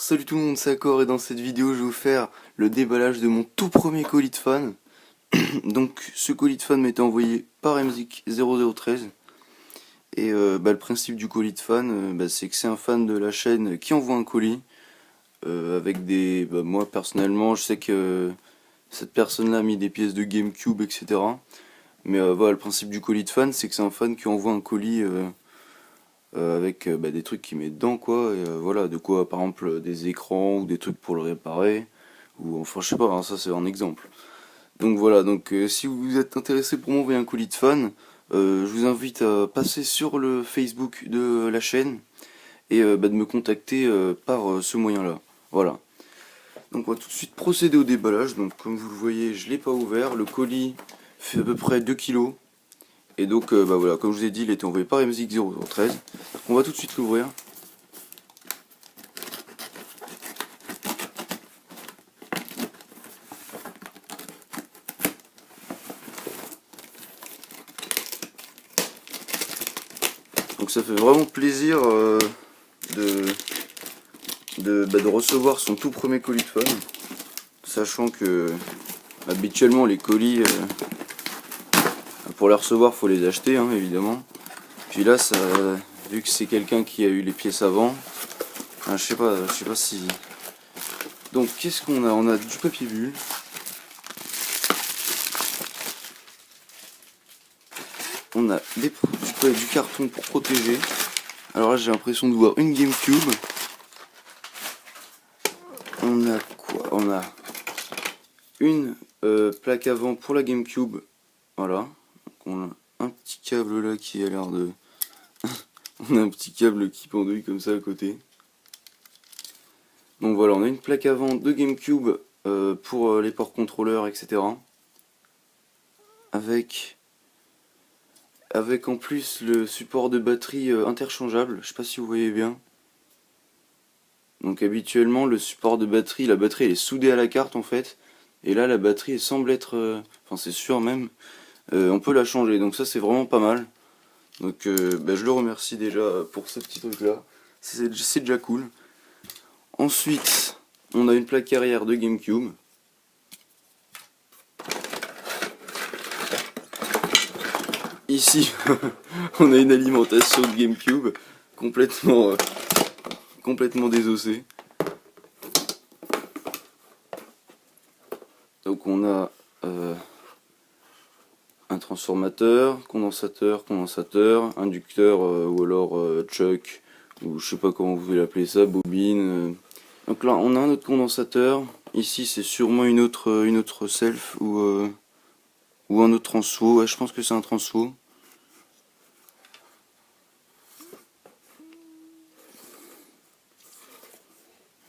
Salut tout le monde, c'est Accor et dans cette vidéo je vais vous faire le déballage de mon tout premier colis de fan. Donc ce colis de fan m'a été envoyé par MZIK0013 et le principe du colis de fan c'est que c'est un fan de la chaîne qui envoie un colis avec des... moi personnellement je sais que cette personne là a mis des pièces de GameCube etc. Mais voilà, le principe du colis de fan c'est que c'est un fan qui envoie un colis avec des trucs qu'il met dedans quoi, et voilà, de quoi par exemple des écrans ou des trucs pour le réparer, ou enfin je sais pas, hein, ça c'est un exemple. Donc voilà, donc si vous êtes intéressé pour m'envoyer un colis de fan, je vous invite à passer sur le Facebook de la chaîne et de me contacter par ce moyen là. Voilà. Donc on va tout de suite procéder au déballage. Donc comme vous le voyez, je l'ai pas ouvert, le colis fait à peu près 2 kilos. Et donc voilà, comme je vous ai dit, il était envoyé par MZIK0013. On va tout de suite l'ouvrir. Donc ça fait vraiment plaisir de recevoir son tout premier colis de fan. Sachant que habituellement les colis, pour les recevoir, faut les acheter hein, évidemment. Puis là, ça, vu que c'est quelqu'un qui a eu les pièces avant, je sais pas si... Donc qu'est-ce qu'on a? On a du papier bulle. On a du carton pour protéger. Alors là j'ai l'impression de voir une GameCube. On a quoi? On a une plaque avant pour la GameCube. Voilà. Donc on a un petit câble là qui a l'air de... on a un petit câble qui pendouille comme ça à côté. Donc voilà, on a une plaque avant de GameCube pour les ports contrôleurs, etc. Avec en plus le support de batterie interchangeable. Je sais pas si vous voyez bien. Donc habituellement le support de batterie, la batterie elle est soudée à la carte en fait. Et là la batterie elle semble être, enfin c'est sûr même, on peut la changer. Donc ça c'est vraiment pas mal. Donc je le remercie déjà pour ce petit truc là. C'est déjà cool. Ensuite on a une plaque arrière de GameCube. Ici on a une alimentation de GameCube complètement désossée. Donc on a un transformateur, condensateur, inducteur ou alors chuck, ou je sais pas comment vous voulez l'appeler ça, bobine. Donc là on a un autre condensateur, ici c'est sûrement une autre self ou un autre transfo, ouais, je pense que c'est un transfo.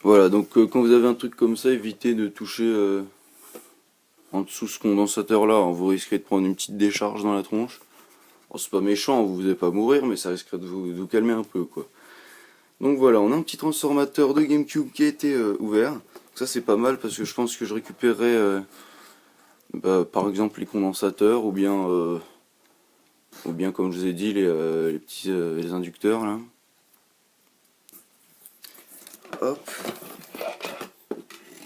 Voilà, donc quand vous avez un truc comme ça, évitez de toucher en dessous ce condensateur là, vous risquez de prendre une petite décharge dans la tronche. Bon, c'est pas méchant, vous n'allez pas mourir, mais ça risquerait de vous calmer un peu quoi. Donc voilà, on a un petit transformateur de GameCube qui a été ouvert. Donc ça c'est pas mal parce que je pense que je récupérerai par exemple les condensateurs ou bien comme je vous ai dit les petits les inducteurs là. Hop.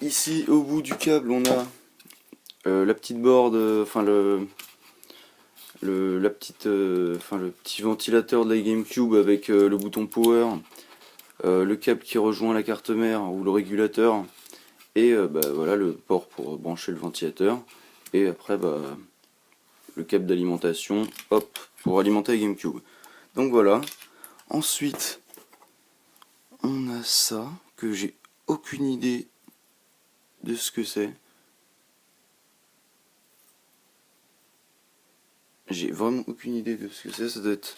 Ici au bout du câble on a la petite board, enfin le petit ventilateur de la GameCube avec le bouton power, le câble qui rejoint la carte mère ou le régulateur, et voilà le port pour brancher le ventilateur, et après le câble d'alimentation, hop, pour alimenter la GameCube. Donc voilà. Ensuite on a ça que j'ai aucune idée de ce que c'est. J'ai vraiment aucune idée de ce que c'est, ça doit être...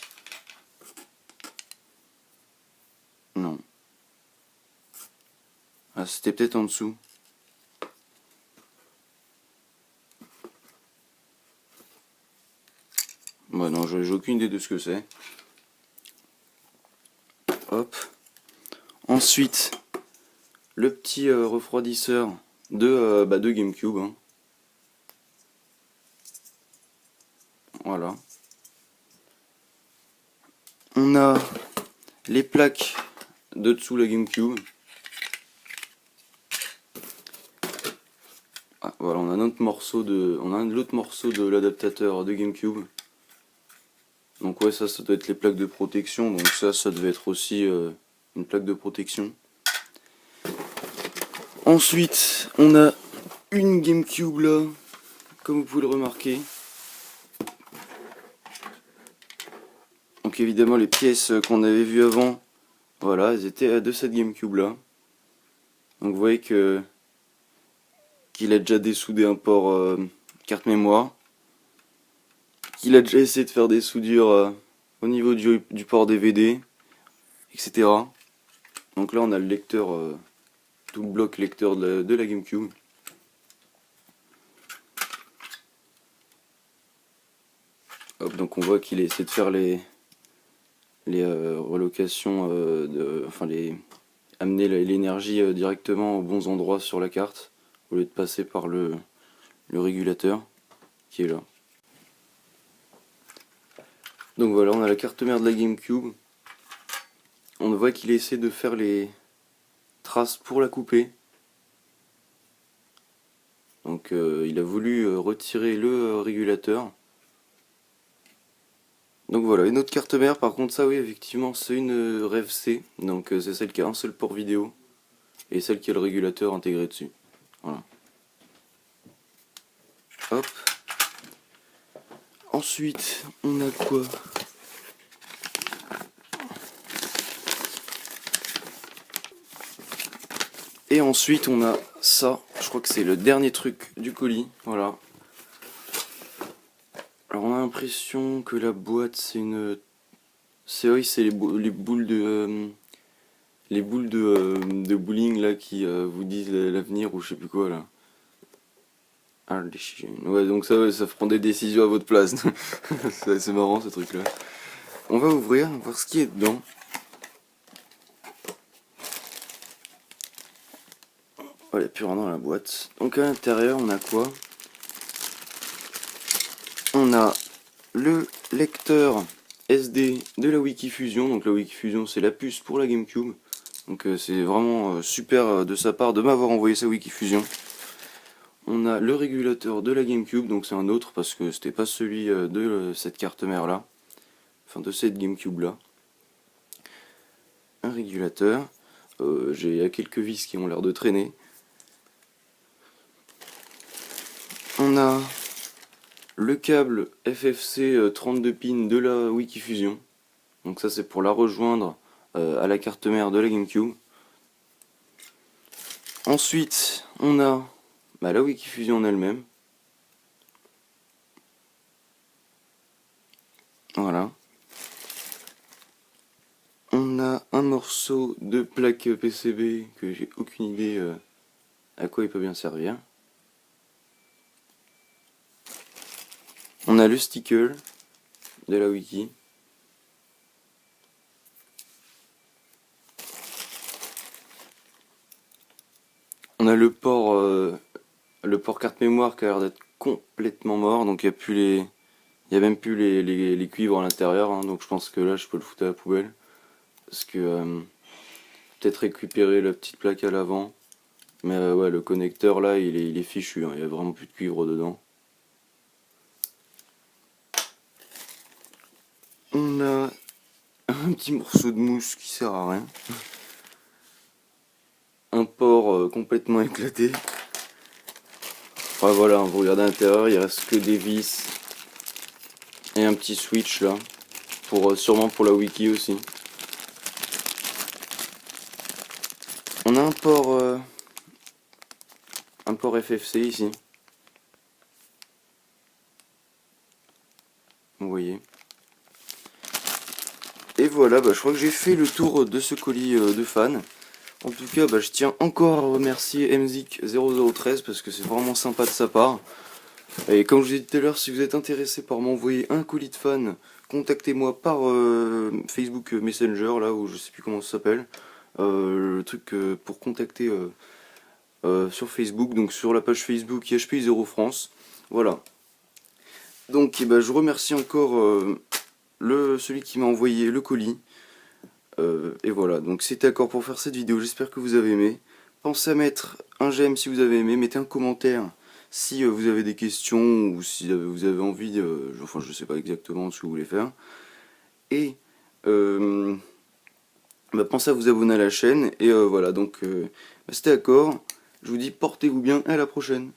Non. Ah, c'était peut-être en dessous. Bah non, j'ai aucune idée de ce que c'est. Hop. Ensuite, le petit refroidisseur de GameCube. Hein. Voilà. On a les plaques de dessous la GameCube. Ah, voilà, on a l'autre morceau de l'adaptateur de GameCube. Donc ouais, ça doit être les plaques de protection, donc ça devait être aussi une plaque de protection. Ensuite, on a une GameCube là, comme vous pouvez le remarquer. Donc évidemment les pièces qu'on avait vues avant, voilà, elles étaient de cette GameCube là. Donc vous voyez qu'il a déjà dessoudé un port carte mémoire, qu'il a déjà essayé de faire des soudures au niveau du port DVD, etc. Donc là on a le lecteur, tout le bloc lecteur de la GameCube. Hop, donc on voit qu'il a essayé de faire les relocations, amener l'énergie directement aux bons endroits sur la carte, au lieu de passer par le régulateur qui est là. Donc voilà, on a la carte mère de la GameCube. On voit qu'il essaie de faire les traces pour la couper. Donc il a voulu retirer le régulateur. Donc voilà, une autre carte mère, par contre ça oui effectivement c'est une Rev C, donc c'est celle qui a un seul port vidéo et celle qui a le régulateur intégré dessus. Voilà. Hop. Ensuite on a quoi? Et ensuite on a ça, je crois que c'est le dernier truc du colis, voilà. Alors on a l'impression que la boîte c'est une... oui, c'est les boules de... les boules de bowling là qui vous disent l'avenir ou je sais plus quoi là. Ah, ouais, donc ça, ouais, ça prend des décisions à votre place. C'est marrant ce truc là. On va ouvrir, voir ce qui est dedans. Oh, il n'y a plus rien dans la boîte. Donc à l'intérieur, on a quoi? On a le lecteur SD de la Wikifusion. Donc la Wikifusion, c'est la puce pour la GameCube. Donc c'est vraiment super de sa part de m'avoir envoyé sa Wikifusion. On a le régulateur de la GameCube, donc c'est un autre parce que c'était pas celui de cette carte mère là. Enfin de cette GameCube là. Un régulateur. J'ai quelques vis qui ont l'air de traîner. On a le câble FFC 32 pins de la Wikifusion. Donc ça c'est pour la rejoindre à la carte mère de la GameCube. Ensuite on a la Wikifusion en elle-même. Voilà. On a un morceau de plaque PCB que j'ai aucune idée à quoi il peut bien servir. On a le sticker de la wiki. On a le port carte mémoire qui a l'air d'être complètement mort, donc il y a même plus les cuivres à l'intérieur, hein, donc je pense que là je peux le foutre à la poubelle. Parce que peut-être récupérer la petite plaque à l'avant. Mais ouais, le connecteur là il est fichu, hein, il n'y a vraiment plus de cuivre dedans. On a un petit morceau de mousse qui sert à rien. Un port complètement éclaté. Ouais, voilà, vous regardez à l'intérieur, il reste que des vis. Et un petit switch là. Sûrement pour la wiki aussi. On a un port FFC ici. Vous voyez. Et voilà, je crois que j'ai fait le tour de ce colis de fan. En tout cas, je tiens encore à remercier MZIC0013 parce que c'est vraiment sympa de sa part. Et comme je vous ai dit tout à l'heure, si vous êtes intéressé par m'envoyer un colis de fan, contactez-moi par Facebook Messenger, là où je sais plus comment ça s'appelle. Le truc pour contacter sur Facebook, donc sur la page Facebook IHP0 France. Voilà. Donc je remercie encore celui qui m'a envoyé le colis. Et voilà, donc c'était d'accord pour faire cette vidéo, j'espère que vous avez aimé. Pensez à mettre un j'aime si vous avez aimé, mettez un commentaire Si vous avez des questions ou si vous avez envie, enfin je sais pas exactement ce que vous voulez faire. Et bah, pensez à vous abonner à la chaîne. Et voilà, donc c'était d'accord. Je vous dis portez-vous bien et à la prochaine.